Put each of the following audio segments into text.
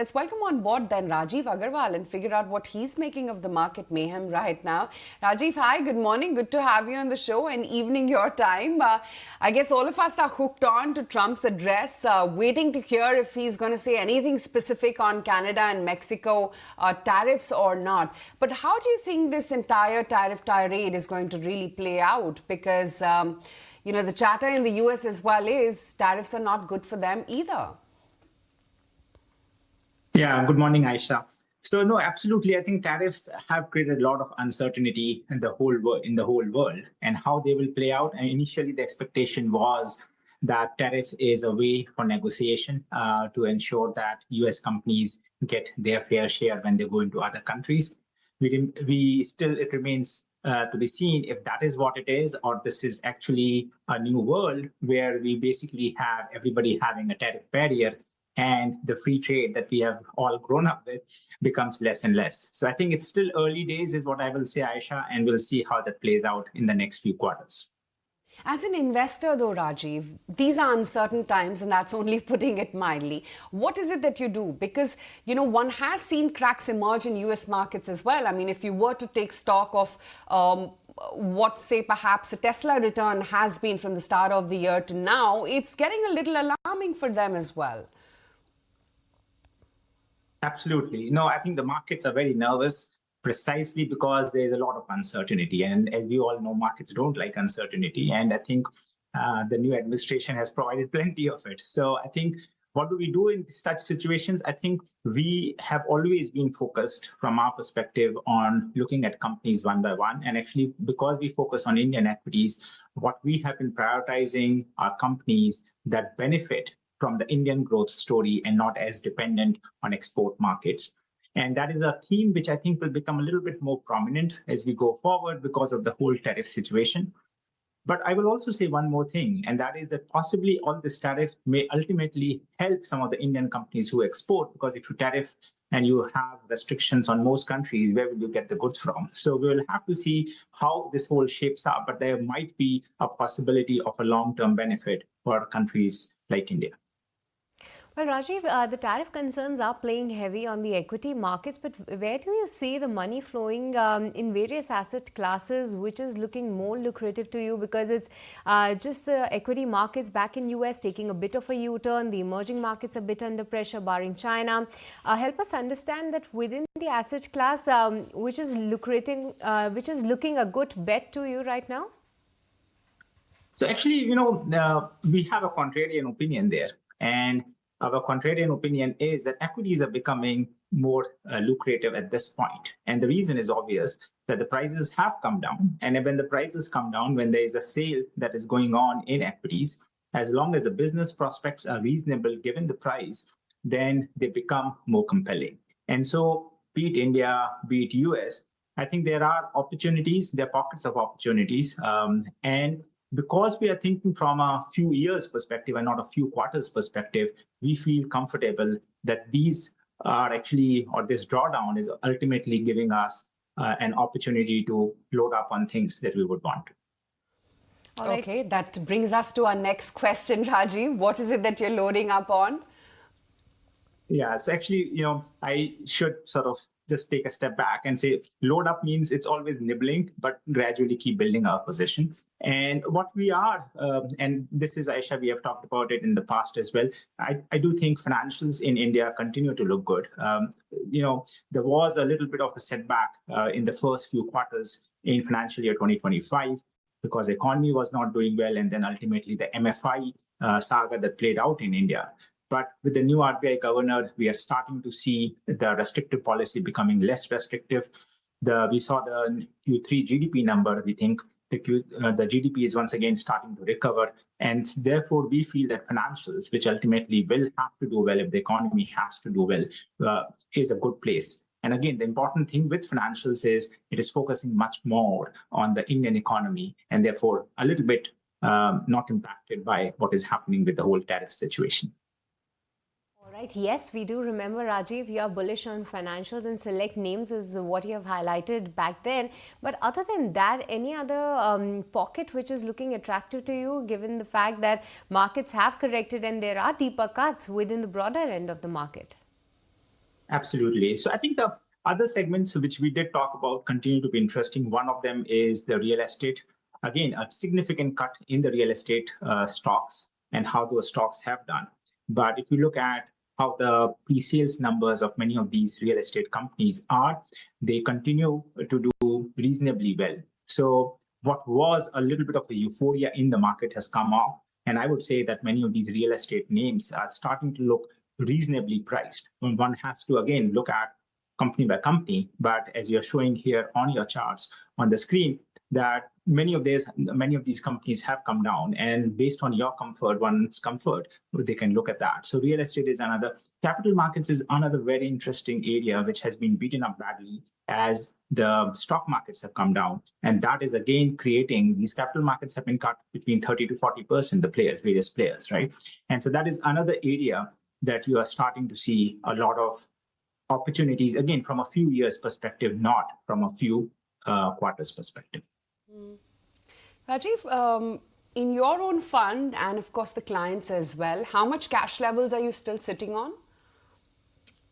Let's welcome on board then Rajeev Agrawal and figure out what he's making of the market mayhem right now. Rajeev, hi, good morning. Good to have you on the show and evening your time. I guess all of us are hooked on to Trump's address, waiting to hear if he's going to say anything specific on Canada and Mexico tariffs or not. But how do you think this entire tariff tirade is going to really play out? Because, the chatter in the US as well is tariffs are not good for them either. Yeah, good morning, Aisha. So no, absolutely. I think tariffs have created a lot of uncertainty in the whole world, and how they will play out. And initially, the expectation was that tariff is a way for negotiation to ensure that U.S. companies get their fair share when they go into other countries. It remains to be seen if that is what it is, or this is actually a new world where we basically have everybody having a tariff barrier, and the free trade that we have all grown up with becomes less and less. So I think it's still early days is what I will say, Aisha, and we'll see how that plays out in the next few quarters. As an investor, though, Rajeev, these are uncertain times, and that's only putting it mildly. What is it that you do? Because, one has seen cracks emerge in US markets as well. I mean, if you were to take stock of what, say, perhaps a Tesla return has been from the start of the year to now, it's getting a little alarming for them as well. Absolutely. No, I think the markets are very nervous precisely because there's a lot of uncertainty. And as we all know, markets don't like uncertainty. And I think the new administration has provided plenty of it. So I think what do we do in such situations? I think we have always been focused from our perspective on looking at companies one by one. And actually, because we focus on Indian equities, what we have been prioritizing are companies that benefit from the Indian growth story and not as dependent on export markets. And that is a theme which I think will become a little bit more prominent as we go forward because of the whole tariff situation. But I will also say one more thing, and that is that possibly all this tariff may ultimately help some of the Indian companies who export, because if you tariff and you have restrictions on most countries, where will you get the goods from? So we will have to see how this whole shapes up, but there might be a possibility of a long-term benefit for countries like India. Well, Rajeev, the tariff concerns are playing heavy on the equity markets, but where do you see the money flowing in various asset classes, which is looking more lucrative to you? Because it's just the equity markets back in US taking a bit of a U-turn, the emerging markets a bit under pressure, barring China. Help us understand that within the asset class, which is looking a good bet to you right now? So actually, we have a contrarian opinion there. And our contrarian opinion is that equities are becoming more lucrative at this point. And the reason is obvious, that the prices have come down. And when the prices come down, when there is a sale that is going on in equities, as long as the business prospects are reasonable given the price, then they become more compelling. And so be it India, be it US, I think there are opportunities, there are pockets of opportunities. And because we are thinking from a few years perspective and not a few quarters perspective, we feel comfortable that these are actually, or this drawdown is ultimately giving us an opportunity to load up on things that we would want to. Okay, that brings us to our next question, Rajeev. What is it that you're loading up on? Yeah, so actually, I should sort of just take a step back and say load up means it's always nibbling, but gradually keep building our position. And what we are, and this is, Aisha, we have talked about it in the past as well. I do think financials in India continue to look good. There was a little bit of a setback in the first few quarters in financial year 2025 because the economy was not doing well. And then ultimately the MFI saga that played out in India. But with the new RBI governor, we are starting to see the restrictive policy becoming less restrictive. We saw the Q3 GDP number. We think the GDP is once again starting to recover. And therefore, we feel that financials, which ultimately will have to do well if the economy has to do well, is a good place. And again, the important thing with financials is it is focusing much more on the Indian economy and therefore a little bit not impacted by what is happening with the whole tariff situation. All right. Yes, we do remember, Rajeev, you are bullish on financials and select names is what you have highlighted back then. But other than that, any other pocket which is looking attractive to you, given the fact that markets have corrected and there are deeper cuts within the broader end of the market? Absolutely. So I think the other segments which we did talk about continue to be interesting. One of them is the real estate. Again, a significant cut in the real estate stocks and how those stocks have done. But if you look at how the pre-sales numbers of many of these real estate companies are, they continue to do reasonably well. So what was a little bit of a euphoria in the market has come off. And I would say that many of these real estate names are starting to look reasonably priced. And one has to, again, look at company by company. But as you're showing here on your charts on the screen, that many of these companies have come down, and based on your comfort, one's comfort, they can look at that. So real estate is another. Capital markets is another very interesting area which has been beaten up badly as the stock markets have come down, and that is again creating, these capital markets have been cut between 30 to 40%, various players, right? And so that is another area that you are starting to see a lot of opportunities, again, from a few years perspective, not from a few quarters perspective. Rajeev, in your own fund, and of course the clients as well, how much cash levels are you still sitting on?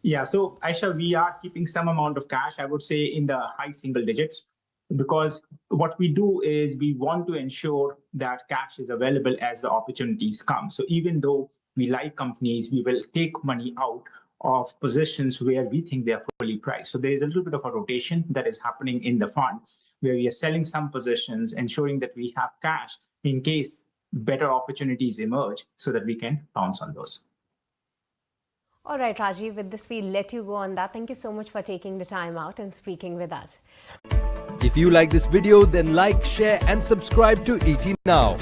Yeah, so Aisha, we are keeping some amount of cash, I would say in the high single digits, because what we do is we want to ensure that cash is available as the opportunities come. So even though we like companies, we will take money out of positions where we think they are fully priced. So there is a little bit of a rotation that is happening in the fund where we are selling some positions, ensuring that we have cash in case better opportunities emerge so that we can pounce on those. All right, Rajeev, with this, we'll let you go on that. Thank you so much for taking the time out and speaking with us. If you like this video, then like, share and subscribe to ET Now.